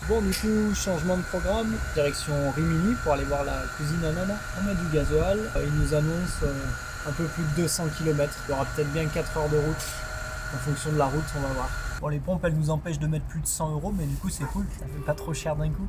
Bon, du coup, changement de programme, direction Rimini pour aller voir la cousine à Nana. On a du gasoil, il nous annonce un peu plus de 200 km. Il y aura peut-être bien 4 heures de route. En fonction de la route, on va voir. Bon, les pompes, elles nous empêchent de mettre plus de 100 €, mais du coup, c'est cool. Ça fait pas trop cher d'un coup.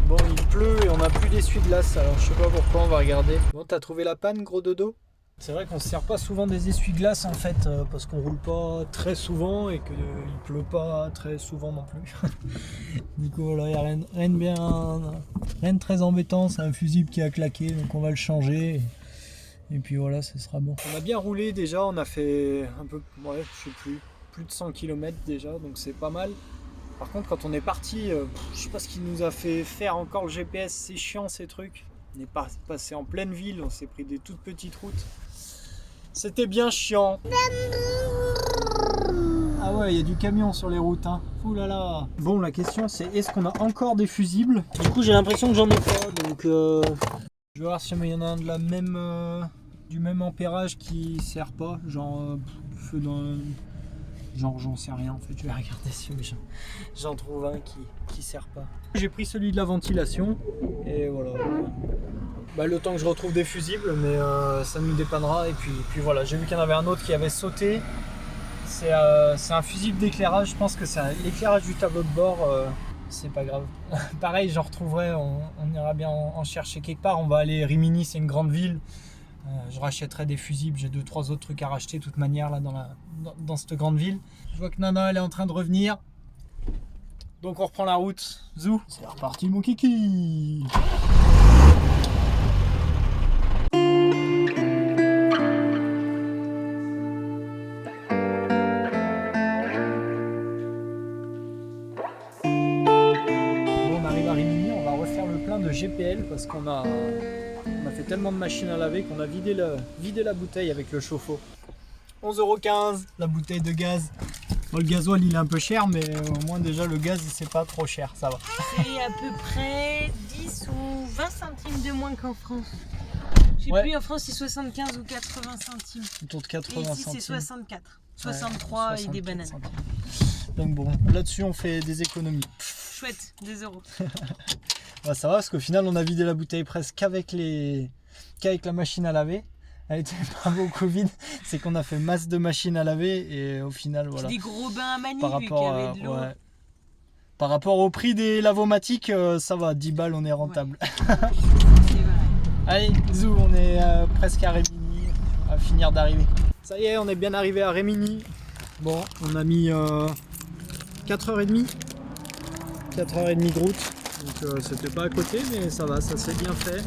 Bon, il pleut et on n'a plus d'essuie-glace, alors je sais pas pourquoi, on va regarder. Bon, t'as trouvé la panne, gros dodo? C'est vrai qu'on se sert pas souvent des essuie-glaces en fait, parce qu'on roule pas très souvent et qu'il pleut pas très souvent non plus. Du coup, voilà, il n'y a rien de très embêtant, c'est un fusible qui a claqué, donc on va le changer. Et puis voilà, ce sera bon. On a bien roulé déjà, on a fait un peu, ouais, je sais plus de 100 km déjà, donc c'est pas mal. Par contre, quand on est parti, je sais pas ce qu'il nous a fait faire encore le GPS, c'est chiant ces trucs. On est passé en pleine ville, on s'est pris des toutes petites routes. C'était bien chiant. Ah ouais, il y a du camion sur les routes, hein. Ouh là là. Bon, la question c'est est-ce qu'on a encore des fusibles? Du coup, j'ai l'impression que j'en ai pas, donc je vais voir si il y en a un de la même, du même ampérage qui sert pas, genre feu dans... Genre j'en sais rien en fait, je vais regarder si j'en trouve un qui sert pas. J'ai pris celui de la ventilation et voilà. Bah, le temps que je retrouve des fusibles, mais ça nous dépannera. Et puis voilà, j'ai vu qu'il y en avait un autre qui avait sauté. C'est un fusible d'éclairage, je pense que c'est l'éclairage du tableau de bord, c'est pas grave. Pareil, j'en retrouverai, on ira bien en chercher quelque part. On va aller Rimini, c'est une grande ville. Je rachèterai des fusibles, j'ai 2-3 autres trucs à racheter de toute manière là dans cette grande ville. Je vois que Nana elle est en train de revenir. Donc on reprend la route. Zou, c'est reparti mon kiki. Bon, on arrive à Rimini, on va refaire le plein de GPL parce qu'on a fait tellement de machines à laver qu'on a vidé la bouteille avec le chauffe-eau. 11,15 € la bouteille de gaz. Bon, le gasoil il est un peu cher, mais au moins déjà le gaz c'est pas trop cher, ça va. C'est à peu près 10 ou 20 centimes de moins qu'en France. Je sais plus, en France c'est 75 ou 80 centimes. Autour de 80 et ici centimes. c'est 64, 63 et des bananes. Centimes. Donc bon, là-dessus on fait des économies. Chouette, 2 €. Bah, ça va parce qu'au final on a vidé la bouteille presque qu'avec la machine à laver. Elle était pas beaucoup vide, c'est qu'on a fait masse de machines à laver et au final voilà. Des gros bains à Manille Par vu qu'il y avait de l'eau. ouais. Par rapport au prix des lavomatiques, ça va, 10 balles on est rentable. Ouais. C'est vrai. Allez, zou, on est presque à Rimini, on va finir d'arriver. Ça y est, on est bien arrivé à Rimini. Bon, on a mis 4h30. 4h30 de route, donc c'était pas à côté, mais ça va, ça s'est bien fait.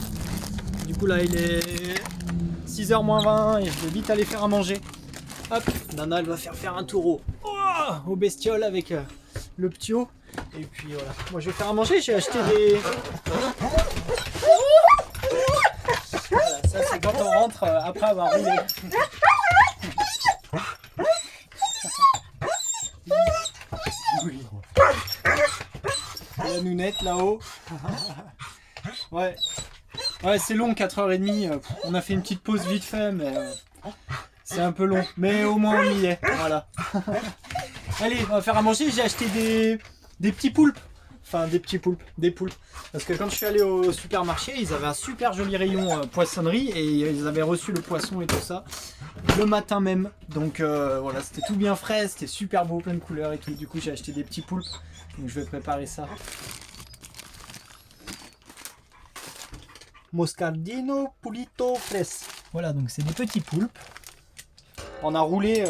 Du coup là il est 6h moins 20 et je vais vite aller faire à manger. Hop, Nana elle va faire un tour au bestiole avec le ptio. Et puis voilà, moi je vais faire à manger, j'ai acheté des... Voilà, ça c'est quand on rentre après avoir roulé. Oui. La nounette là-haut. Ouais. Ouais, c'est long, 4h30. On a fait une petite pause vite fait, mais c'est un peu long. Mais au moins on y est. Voilà. Allez, on va faire à manger. J'ai acheté des petits poulpes. Enfin, des poulpes. Parce que quand je suis allé au supermarché, ils avaient un super joli rayon poissonnerie et ils avaient reçu le poisson et tout ça le matin même. Donc voilà, c'était tout bien frais, c'était super beau, plein de couleurs et tout. Du coup, j'ai acheté des petits poulpes. Donc je vais préparer ça. Moscardino pulito fres. Voilà, donc c'est des petits poulpes. On a roulé,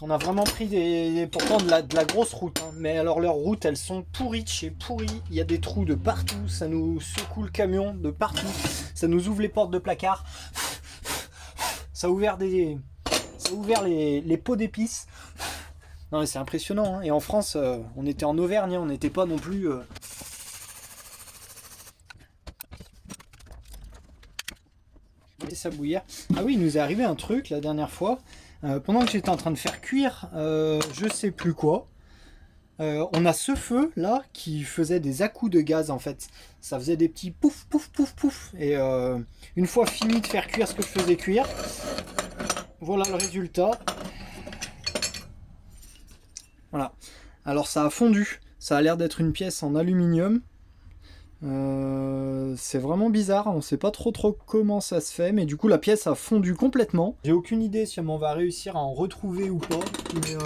on a vraiment pris pourtant de la grosse route, hein. Mais alors leurs routes, elles sont pourries de chez pourries. Il y a des trous de partout, ça nous secoue le camion de partout. Ça nous ouvre les portes de placard. Ça a ouvert les pots d'épices. Non mais c'est impressionnant, hein. Et en France, on était en Auvergne, hein. On n'était pas non plus... Ça bouillir. Ah oui, il nous est arrivé un truc la dernière fois. Pendant que j'étais en train de faire cuire, je sais plus quoi. On a ce feu là qui faisait des à-coups de gaz en fait. Ça faisait des petits pouf pouf pouf pouf. Et une fois fini de faire cuire ce que je faisais cuire, voilà le résultat. Voilà. Alors ça a fondu. Ça a l'air d'être une pièce en aluminium. C'est vraiment bizarre, on sait pas trop comment ça se fait, mais du coup la pièce a fondu complètement. J'ai aucune idée si on va réussir à en retrouver ou pas, mais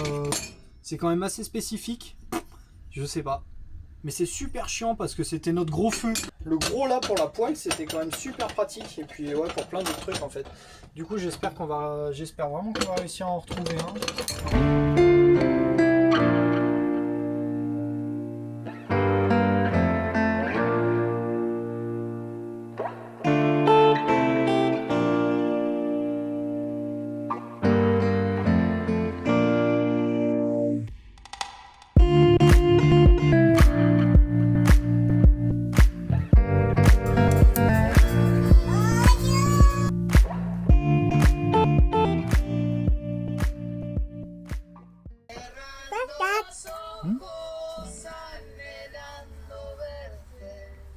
c'est quand même assez spécifique. Je sais pas. Mais c'est super chiant parce que c'était notre gros feu. Le gros là pour la poêle c'était quand même super pratique. Et puis ouais pour plein d'autres trucs en fait. Du coup j'espère vraiment qu'on va réussir à en retrouver un.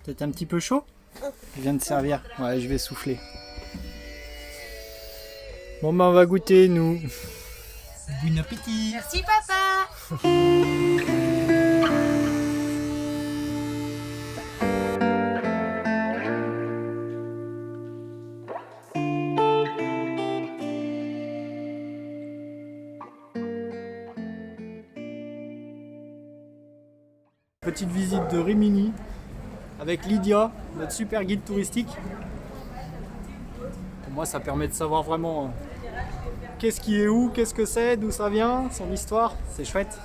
Peut-être un petit peu chaud? Je viens de servir. Ouais, je vais souffler. Bon, ben on va goûter, nous. Bon appétit! Merci papa. Petite visite de Rimini avec Lydia, notre super guide touristique. Pour moi, ça permet de savoir vraiment qu'est-ce qui est où, qu'est-ce que c'est, d'où ça vient, son histoire. C'est chouette.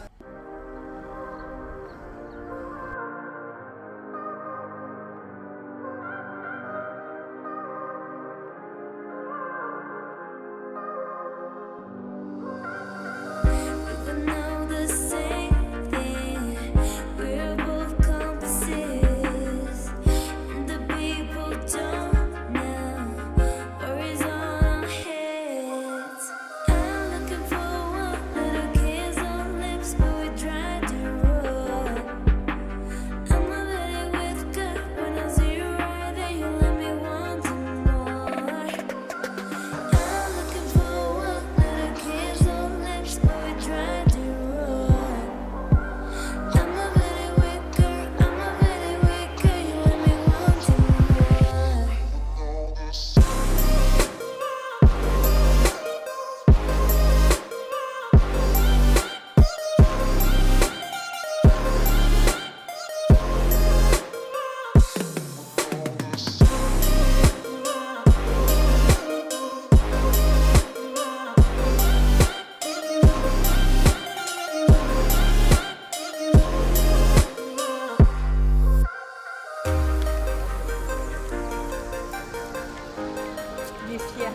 Il est fier.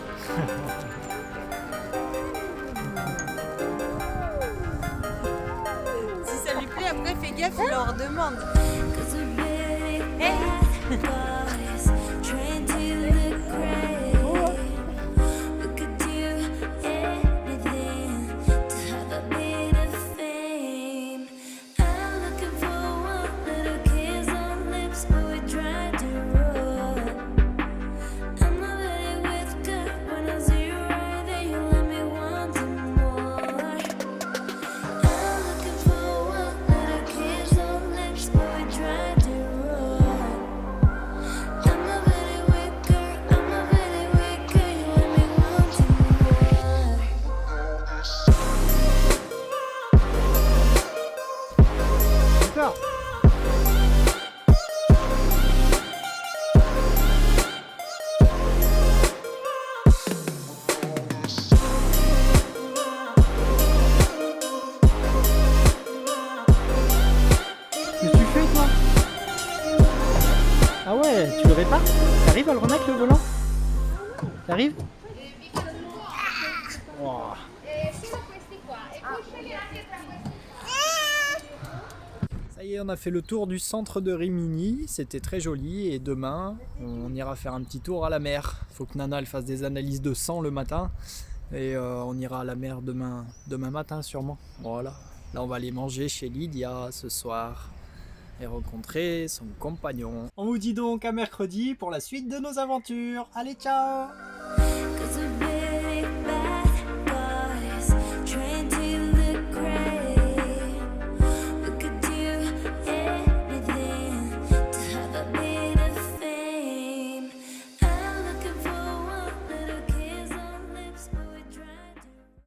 Si ça lui plaît, après fais gaffe, il leur demande. Hey. Ah ouais, tu le répares? T'arrives à le remettre le volant? T'arrives? Wow. Ça y est, on a fait le tour du centre de Rimini, c'était très joli et demain on ira faire un petit tour à la mer. Faut que Nana elle fasse des analyses de sang le matin et on ira à la mer demain matin sûrement. Voilà, là on va aller manger chez Lydia ce soir et rencontrer son compagnon. On vous dit donc à mercredi pour la suite de nos aventures. Allez, ciao!